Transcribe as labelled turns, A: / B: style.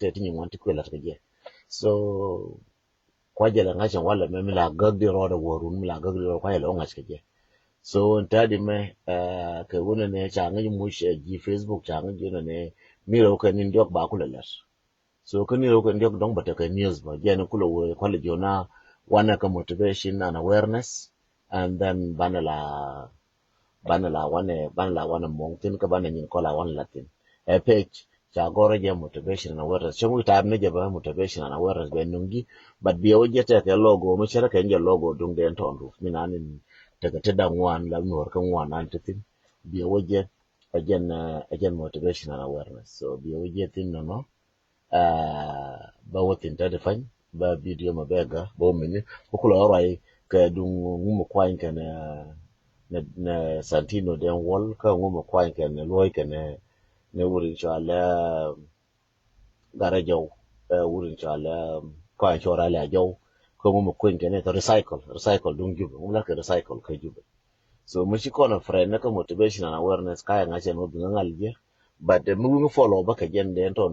A: te tin want to kwela ke so kwa jela nga chan wala me la gag di roda worun mi la gag di roda kwa lo nga ke so ntadi me ke wona ne cha nga mu ji Facebook cha nga jona ne mi ro ka nin jok ba kula las so kan ro ka jok dong bata ka news ba jena kula wo kwala jona wana ka motivation and awareness and then banala wane mongtin ka bana nyin kola wan latin page cha goro je motivation and awareness chamu ta me je ba motivation and awareness be nungi but bi o je te logo mo chara ka nje logo dung den tondu minanin daga ta dan wan la nur kan wan an tin bi o je again motivation and awareness so bi o je tin no ba wotin ta defan ba video ma bega bo mini ko kula orai ka dung ngumo kwain kana na Santino den wol ka ngumo kwain kana loy kana ne wurin chala gara jaw wurin chala kwain chora la jaw ko ngumo kwain kana to recycle dung jube ngula ka recycle ka jube so mushi kono friend na ka motivation and awareness kaya ngache no dunga ngalje but mu follow ba ka jende to